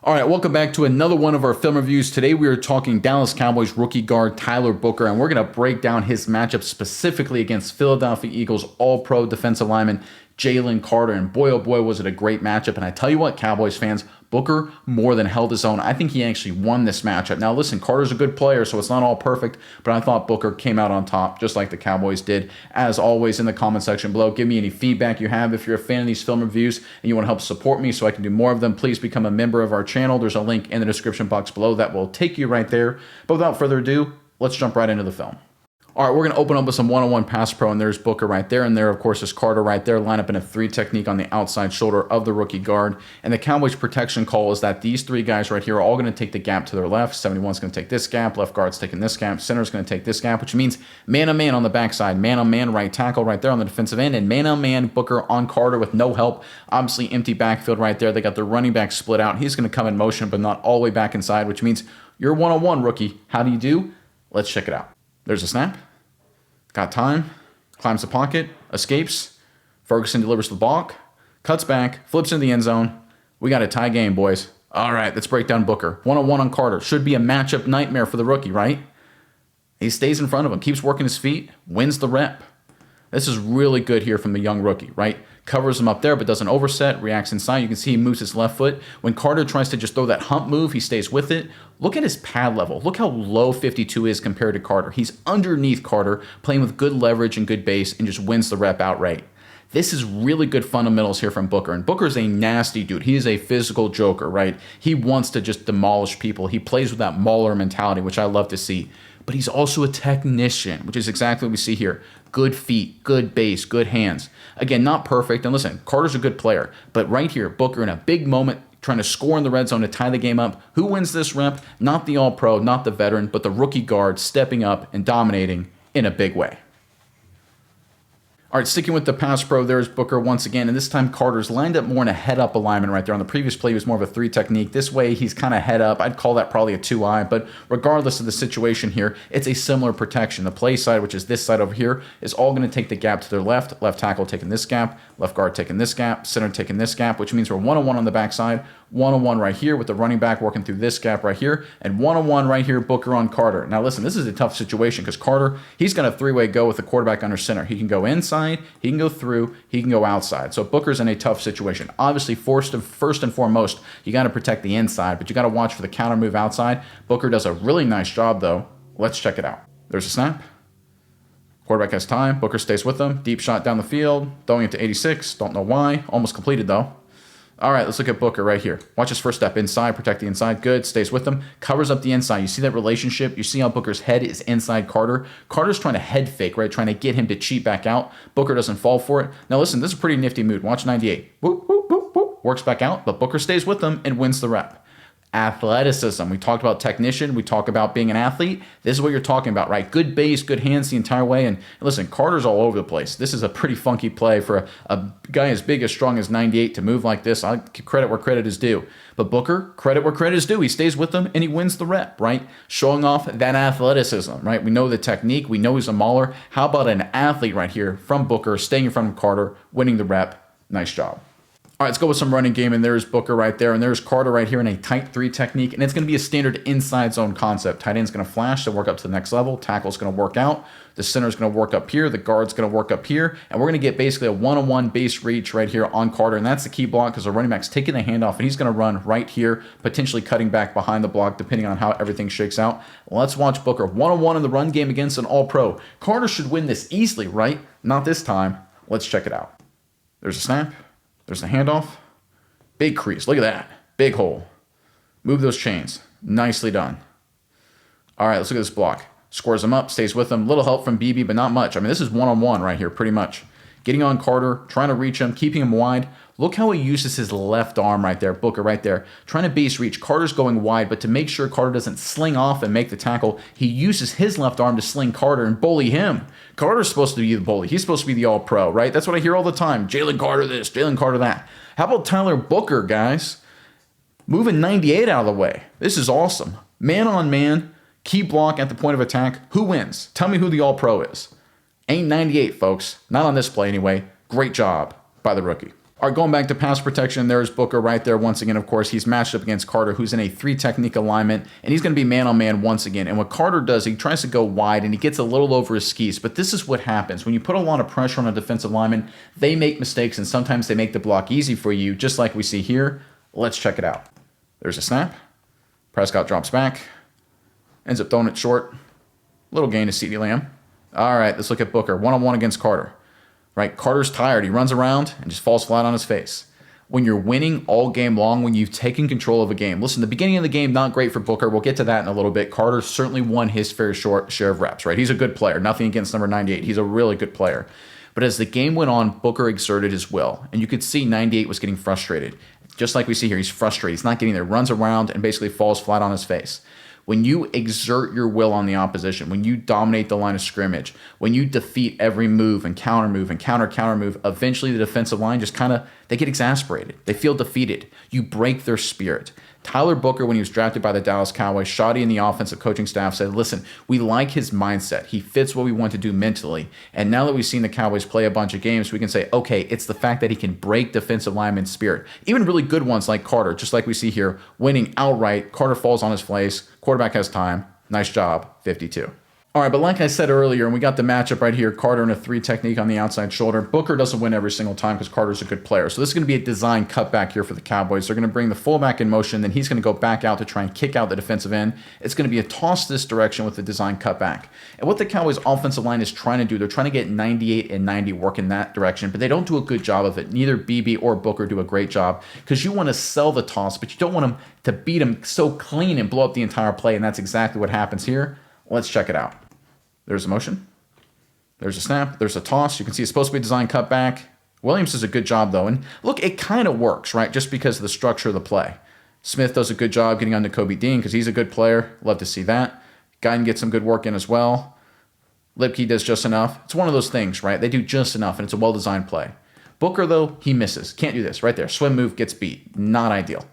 All right, welcome back to another one of our film reviews. Today we are talking Dallas Cowboys rookie guard Tyler Booker, and we're going to break down his matchup specifically against Philadelphia Eagles all-pro defensive lineman Jalen Carter. And boy, oh boy, was it a great matchup. And I tell you what, Cowboys fans, Booker more than held his own. I think he actually won this matchup. Now listen, Carter's a good player, so it's not all perfect, but I thought Booker came out on top, just like the Cowboys did. As always, in the comment section below, give me any feedback you have. If you're a fan of these film reviews and you want to help support me so I can do more of them, please become a member of our channel. There's a link in the description box below that will take you right there. But without further ado, let's jump right into the film. All right, we're going to open up with some one-on-one pass pro, and there's Booker right there, and there, of course, is Carter right there, line up in a 3 technique on the outside shoulder of the rookie guard. And the Cowboys protection call is that these 3 guys right here are all going to take the gap to their left. 71's going to take this gap, left guard's taking this gap, center's going to take this gap, which means man-on-man on the backside, man-on-man right tackle right there on the defensive end, and man-on-man Booker on Carter with no help. Obviously, empty backfield right there. They got their running back split out. He's going to come in motion, but not all the way back inside, which means you're one-on-one, rookie. How do you do? Let's check it out. There's a snap. Got time, climbs the pocket, escapes. Ferguson delivers the block, cuts back, flips into the end zone. We got a tie game, boys. All right, let's break down Booker. One-on-one on Carter. Should be a matchup nightmare for the rookie, right? He stays in front of him, keeps working his feet, wins the rep. This is really good here from the young rookie, right? Covers him up there, but doesn't overset, reacts inside. You can see he moves his left foot. When Carter tries to just throw that hump move, he stays with it. Look at his pad level. Look how low 52 is compared to Carter. He's underneath Carter, playing with good leverage and good base, and just wins the rep outright. This is really good fundamentals here from Booker. And Booker's a nasty dude. He is a physical joker, right? He wants to just demolish people. He plays with that mauler mentality, which I love to see. But he's also a technician, which is exactly what we see here. Good feet, good base, good hands. Again, not perfect. And listen, Carter's a good player. But right here, Booker in a big moment, trying to score in the red zone to tie the game up. Who wins this rep? Not the all-pro, not the veteran, but the rookie guard stepping up and dominating in a big way. All right, sticking with the pass pro, there's Booker once again, and this time Carter's lined up more in a head-up alignment right there. On the previous play, he was more of a 3 technique. This way, he's kind of head-up. I'd call that probably a 2-eye, but regardless of the situation here, it's a similar protection. The play side, which is this side over here, is all going to take the gap to their left. Left tackle taking this gap, left guard taking this gap, center taking this gap, which means we're one-on-one on the backside, one-on-one right here with the running back working through this gap right here, and one-on-one right here, Booker on Carter. Now listen, this is a tough situation because Carter, he's got a 3-way go with the quarterback under center. He can go inside, he can go through, he can go outside. So Booker's in a tough situation. Obviously, first and foremost, you got to protect the inside, but you got to watch for the counter move outside. Booker does a really nice job, though. Let's check it out. There's a snap. Quarterback has time. Booker stays with them. Deep shot down the field, throwing it to 86. Don't know why. Almost completed, though. All right, let's look at Booker right here. Watch his first step inside, protect the inside. Good, stays with them, covers up the inside. You see that relationship? You see how Booker's head is inside Carter? Carter's trying to head fake, right? Trying to get him to cheat back out. Booker doesn't fall for it. Now listen, this is a pretty nifty move. Watch 98. Whoop, whoop, whoop, whoop. Works back out, but Booker stays with them and wins the rep. Athleticism. We talked about technician. We talk about being an athlete. This is what you're talking about, right? Good base, good hands the entire way. And listen, Carter's all over the place. This is a pretty funky play for a guy as big, as strong as 98 to move like this. I give credit where credit is due. But Booker, credit where credit is due. He stays with them and he wins the rep, right? Showing off that athleticism, right? We know the technique. We know he's a mauler. How about an athlete right here from Booker, staying in front of Carter, winning the rep? Nice job. All right, let's go with some running game, and there's Booker right there, and there's Carter right here in a tight 3 technique, and it's going to be a standard inside zone concept. Tight end's going to flash to work up to the next level. Tackle's going to work out. The center's going to work up here. The guard's going to work up here, and we're going to get basically a one-on-one base reach right here on Carter, and that's the key block because the running back's taking the handoff, and he's going to run right here, potentially cutting back behind the block depending on how everything shakes out. Let's watch Booker one-on-one in the run game against an all-pro. Carter should win this easily, right? Not this time. Let's check it out. There's a snap. There's a handoff. Big crease. Look at that. Big hole. Move those chains. Nicely done. All right, let's look at this block. Squares him up, stays with him. Little help from BB, but not much. I mean, this is one-on-one right here, pretty much. Getting on Carter, trying to reach him, keeping him wide. Look how he uses his left arm right there, Booker right there, trying to base reach. Carter's going wide, but to make sure Carter doesn't sling off and make the tackle, he uses his left arm to sling Carter and bully him. Carter's supposed to be the bully. He's supposed to be the all-pro, right? That's what I hear all the time. Jalen Carter this, Jalen Carter that. How about Tyler Booker, guys? Moving 98 out of the way. This is awesome. Man on man, key block at the point of attack. Who wins? Tell me who the all-pro is. Ain't 98, folks. Not on this play anyway. Great job by the rookie. All right, going back to pass protection, there's Booker right there once again. Of course, he's matched up against Carter, who's in a 3 technique alignment, and he's going to be man-on-man once again. And what Carter does, he tries to go wide, and he gets a little over his skis. But this is what happens. When you put a lot of pressure on a defensive lineman, they make mistakes, and sometimes they make the block easy for you, just like we see here. Let's check it out. There's a snap. Prescott drops back. Ends up throwing it short. Little gain to CeeDee Lamb. All right, let's look at Booker. One-on-one against Carter. Right, Carter's tired. He runs around and just falls flat on his face. When you're winning all game long, when you've taken control of a game. Listen, the beginning of the game, not great for Booker. We'll get to that in a little bit. Carter certainly won his fair share of reps, right? He's a good player. Nothing against number 98. He's a really good player. But as the game went on, Booker exerted his will. And you could see 98 was getting frustrated. Just like we see here, he's frustrated. He's not getting there. Runs around and basically falls flat on his face. When you exert your will on the opposition, when you dominate the line of scrimmage, when you defeat every move and counter move, eventually the defensive line just they get exasperated. They feel defeated. You break their spirit. Tyler Booker, when he was drafted by the Dallas Cowboys, Shoddy and the offensive coaching staff said, listen, we like his mindset. He fits what we want to do mentally. And now that we've seen the Cowboys play a bunch of games, we can say, okay, it's the fact that he can break defensive linemen's spirit. Even really good ones like Carter, just like we see here, winning outright. Carter falls on his face. Quarterback has time. Nice job, 52. All right, but like I said earlier, and we got the matchup right here, Carter in a 3 technique on the outside shoulder. Booker doesn't win every single time because Carter's a good player. So this is going to be a design cutback here for the Cowboys. They're going to bring the fullback in motion, then he's going to go back out to try and kick out the defensive end. It's going to be a toss this direction with the design cutback. And what the Cowboys offensive line is trying to do, they're trying to get 98 and 90 work in that direction, but they don't do a good job of it. Neither BB or Booker do a great job because you want to sell the toss, but you don't want them to beat them so clean and blow up the entire play, and that's exactly what happens here. Let's check it out. There's a motion. There's a snap. There's a toss. You can see it's supposed to be a design cutback. Williams does a good job, though. And look, it kind of works, right? Just because of the structure of the play. Smith does a good job getting on to Kobe Dean because he's a good player. Love to see that. Guyton gets some good work in as well. Lipke does just enough. It's one of those things, right? They do just enough, and it's a well-designed play. Booker, though, he misses. Can't do this. Right there. Swim move, gets beat. Not ideal,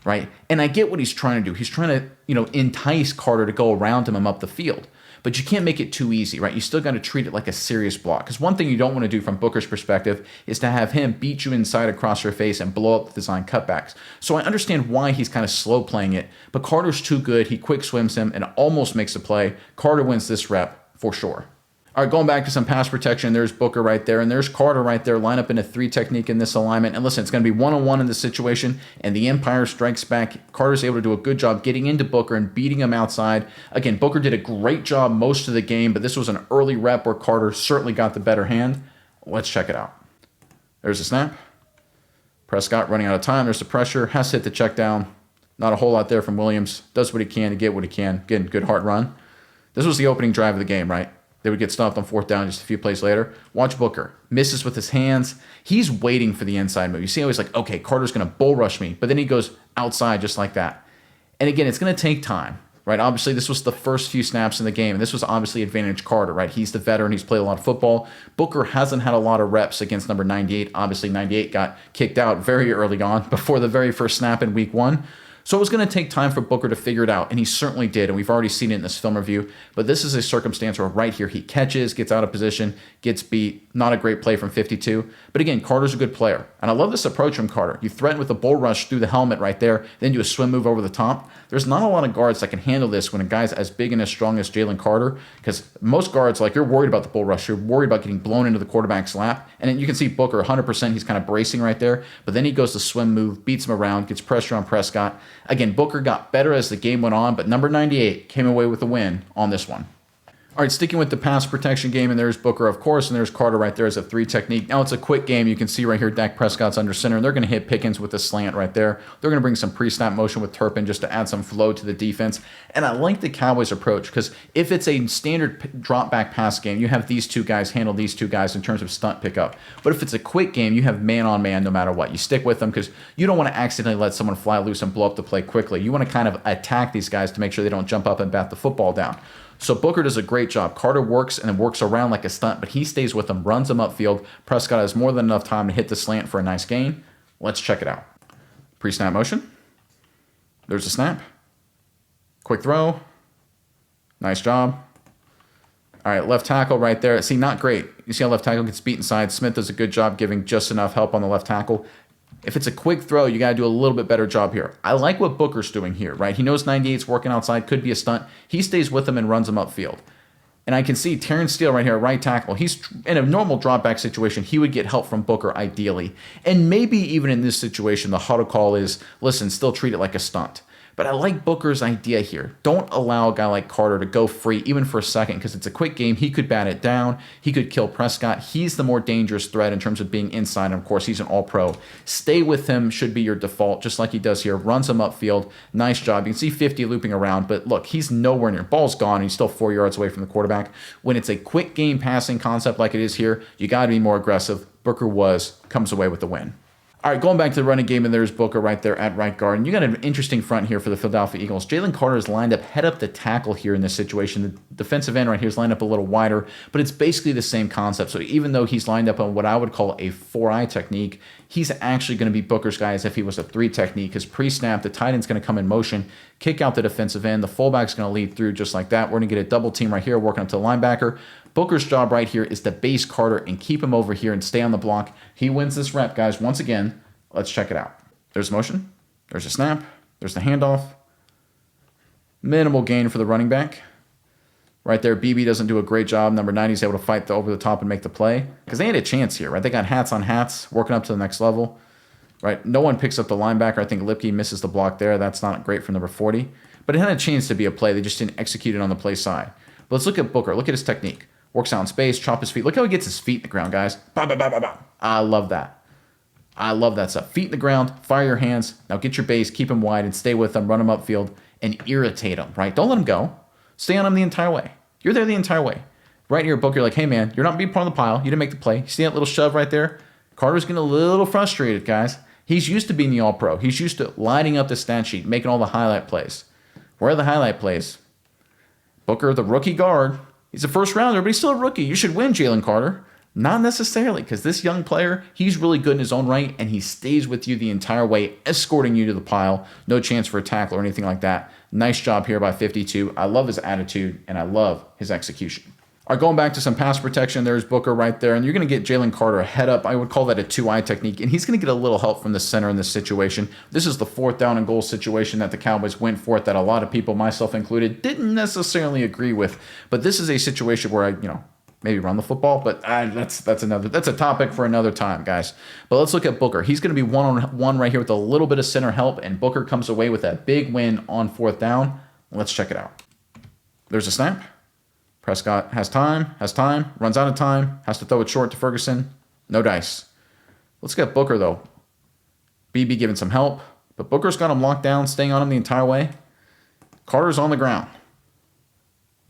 right? And I get what he's trying to do. He's trying to, entice Carter to go around him up the field. But you can't make it too easy, right? You still got to treat it like a serious block. Because one thing you don't want to do from Booker's perspective is to have him beat you inside across your face and blow up the design cutbacks. So I understand why he's kind of slow playing it, but Carter's too good. He quick swims him and almost makes a play. Carter wins this rep for sure. All right, going back to some pass protection, there's Booker right there, and there's Carter right there, line up in a 3 technique in this alignment. And listen, it's going to be one-on-one in this situation, and the Empire strikes back. Carter's able to do a good job getting into Booker and beating him outside. Again, Booker did a great job most of the game, but this was an early rep where Carter certainly got the better hand. Let's check it out. There's a snap. Prescott running out of time. There's the pressure. Has to hit the check down. Not a whole lot there from Williams. Does what he can to get what he can. Again, good hard run. This was the opening drive of the game, right? They would get stopped on 4th down just a few plays later. Watch Booker. Misses with his hands. He's waiting for the inside move. You see how he's like, okay, Carter's going to bull rush me. But then he goes outside just like that. And again, it's going to take time, right? Obviously, this was the first few snaps in the game. And this was obviously advantage Carter, right? He's the veteran. He's played a lot of football. Booker hasn't had a lot of reps against number 98. Obviously, 98 got kicked out very early on before the very first snap in week 1. So it was going to take time for Booker to figure it out, and he certainly did, and we've already seen it in this film review. But this is a circumstance where right here he catches, gets out of position, gets beat. Not a great play from 52. But again, Carter's a good player, and I love this approach from Carter. You threaten with a bull rush through the helmet right there, then do a swim move over the top. There's not a lot of guards that can handle this when a guy's as big and as strong as Jalen Carter, because most guards, like, you're worried about the bull rush. You're worried about getting blown into the quarterback's lap. And then you can see Booker 100%, he's kind of bracing right there. But then he goes to swim move, beats him around, gets pressure on Prescott. Again, Booker got better as the game went on, but number 98 came away with the win on this one. All right, sticking with the pass protection game, and there's Booker, of course, and there's Carter right there as a 3 technique. Now it's a quick game. You can see right here Dak Prescott's under center, and they're going to hit Pickens with a slant right there. They're going to bring some pre-snap motion with Turpin just to add some flow to the defense. And I like the Cowboys' approach because if it's a standard drop-back pass game, you have these 2 guys handle these 2 guys in terms of stunt pickup. But if it's a quick game, you have man-on-man no matter what. You stick with them because you don't want to accidentally let someone fly loose and blow up the play quickly. You want to kind of attack these guys to make sure they don't jump up and bat the football down. So Booker does a great job. Carter works and works around like a stunt, but he stays with him, runs him upfield. Prescott has more than enough time to hit the slant for a nice gain. Let's check it out. Pre-snap motion. There's a snap. Quick throw. Nice job. All right, left tackle right there. See, not great. You see how left tackle gets beat inside. Smith does a good job giving just enough help on the left tackle. If it's a quick throw, you got to do a little bit better job here. I like what Booker's doing here, right? He knows 98's working outside, could be a stunt. He stays with him and runs him upfield. And I can see Terrence Steele right here, right tackle. He's in a normal drop back situation. He would get help from Booker ideally. And maybe even in this situation, the huddle call is, listen, still treat it like a stunt. But I like Booker's idea here. Don't allow a guy like Carter to go free even for a second because it's a quick game. He could bat it down. He could kill Prescott. He's the more dangerous threat in terms of being inside. And of course, he's an all-pro. Stay with him should be your default, just like he does here. Runs him upfield. Nice job. You can see 50 looping around. But look, he's nowhere near. Ball's gone. And he's still 4 yards away from the quarterback. When it's a quick game passing concept like it is here, you got to be more aggressive. Booker comes away with the win. All right, going back to the running game, and there's Booker right there at right guard. And you got an interesting front here for the Philadelphia Eagles. Jalen Carter is lined up head up the tackle here in this situation. The defensive end right here is lined up a little wider, but it's basically the same concept. So even though he's lined up on what I would call a 4-eye technique, he's actually going to be Booker's guy as if he was a 3 technique because pre-snap, the tight end's going to come in motion, kick out the defensive end. The fullback's going to lead through just like that. We're going to get a double team right here working up to the linebacker. Booker's job right here is to base Carter and keep him over here and stay on the block. He wins this rep, guys. Once again, let's check it out. There's motion. There's a snap. There's the handoff. Minimal gain for the running back. Right there, BB doesn't do a great job. Number 90 is able to fight over the top and make the play. Because they had a chance here, right? They got hats on hats, working up to the next level. Right? No one picks up the linebacker. I think Lipke misses the block there. That's not great for number 40. But it had a chance to be a play. They just didn't execute it on the play side. But let's look at Booker. Look at his technique. Works out in space, chop his feet. Look how he gets his feet in the ground, guys. Bah, bah, bah, bah, bah. I love that. I love that stuff. Feet in the ground, fire your hands. Now get your base, keep him wide, and stay with him, run him upfield, and irritate him, right? Don't let him go. Stay on him the entire way. You're there the entire way. Right here, Booker, you're like, hey, man, you're not being part of the pile. You didn't make the play. You see that little shove right there? Carter's getting a little frustrated, guys. He's used to being the all-pro. He's used to lining up the stat sheet, making all the highlight plays. Where are the highlight plays? Booker, the rookie guard, he's a first rounder, but he's still a rookie. You should win, Jalen Carter. Not necessarily, because this young player, he's really good in his own right, and he stays with you the entire way, escorting you to the pile. No chance for a tackle or anything like that. Nice job here by 52. I love his attitude, and I love his execution. All right, going back to some pass protection, there's Booker right there, and you're going to get Jalen Carter head up. I would call that a 2-eye technique, and he's going to get a little help from the center in this situation. This is the 4th down and goal situation that the Cowboys went for it that a lot of people, myself included, didn't necessarily agree with. But this is a situation where maybe run the football, but that's a topic for another time, guys. But let's look at Booker. He's going to be one-on-one right here with a little bit of center help, and Booker comes away with that big win on 4th down. Let's check it out. There's a snap. Prescott has time, runs out of time, has to throw it short to Ferguson. No dice. Let's get Booker, though. BB giving some help, but Booker's got him locked down, staying on him the entire way. Carter's on the ground.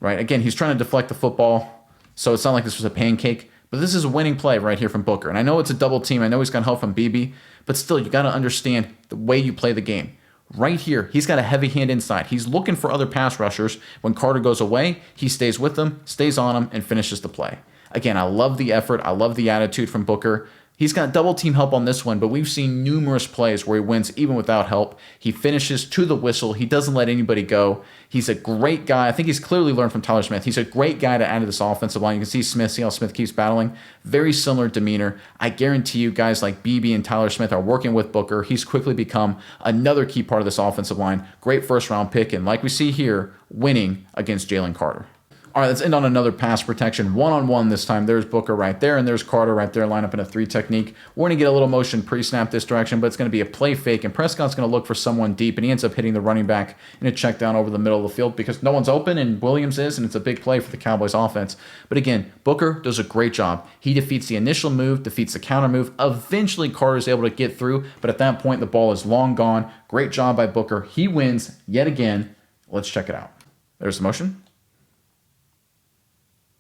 Right? Again, he's trying to deflect the football, so it's not like this was a pancake, but this is a winning play right here from Booker. And I know it's a double team. I know he's got help from BB, but still, you got to understand the way you play the game. Right here, he's got a heavy hand inside. He's looking for other pass rushers. When Carter goes away, he stays with them, stays on him, and finishes the play. Again, I love the effort. I love the attitude from Booker. He's got double team help on this one, but we've seen numerous plays where he wins even without help. He finishes to the whistle. He doesn't let anybody go. He's a great guy. I think he's clearly learned from Tyler Smith. He's a great guy to add to this offensive line. You can see Smith, see how Smith keeps battling. Very similar demeanor. I guarantee you guys like BB and Tyler Smith are working with Booker. He's quickly become another key part of this offensive line. Great first round pick, and like we see here, winning against Jalen Carter. All right, let's end on another pass protection. One-on-one this time. There's Booker right there, and there's Carter right there, line up in a 3 technique. We're going to get a little motion pre-snap this direction, but it's going to be a play fake, and Prescott's going to look for someone deep, and he ends up hitting the running back in a check down over the middle of the field because no one's open, and Williams is, and it's a big play for the Cowboys offense. But again, Booker does a great job. He defeats the initial move, defeats the counter move. Eventually, Carter is able to get through, but at that point, the ball is long gone. Great job by Booker. He wins yet again. Let's check it out. There's the motion.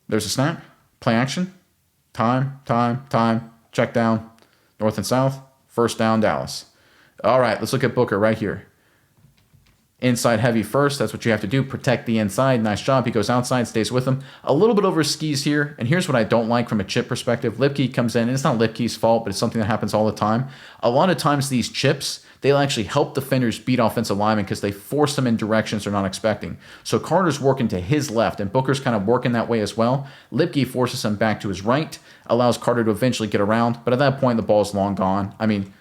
There's a snap, play action, time, check down, north and south, first down, Dallas. All right, let's look at Booker right here. Inside heavy first, that's what you have to do, protect the inside. Nice job, he goes outside, stays with him. A little bit over his skis here, and here's what I don't like from a chip perspective. Lipke comes in, and it's not Lipke's fault, but it's something that happens all the time. A lot of times these chips, they'll actually help defenders beat offensive linemen because they force them in directions they're not expecting. So Carter's working to his left, and Booker's kind of working that way as well. Lipke forces him back to his right, allows Carter to eventually get around, but at that point, the ball's long gone. I mean,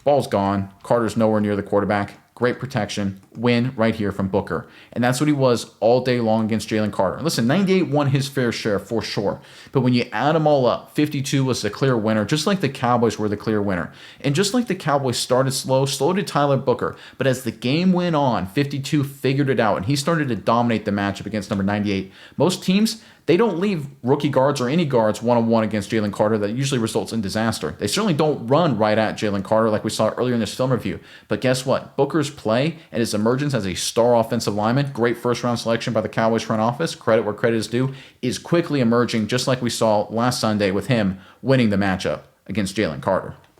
ball's gone. Carter's nowhere near the quarterback. Great protection. Win right here from Booker. And that's what he was all day long against Jalen Carter. Listen, 98 won his fair share for sure. But when you add them all up, 52 was the clear winner, just like the Cowboys were the clear winner. And just like the Cowboys started slow did Tyler Booker. But as the game went on, 52 figured it out, and he started to dominate the matchup against number 98. Most teams, they don't leave rookie guards or any guards one-on-one against Jalen Carter. That usually results in disaster. They certainly don't run right at Jalen Carter like we saw earlier in this film review. But guess what? Booker's play and his emergence as a star offensive lineman, great first-round selection by the Cowboys front office, credit where credit is due, is quickly emerging just like we saw last Sunday with him winning the matchup against Jalen Carter.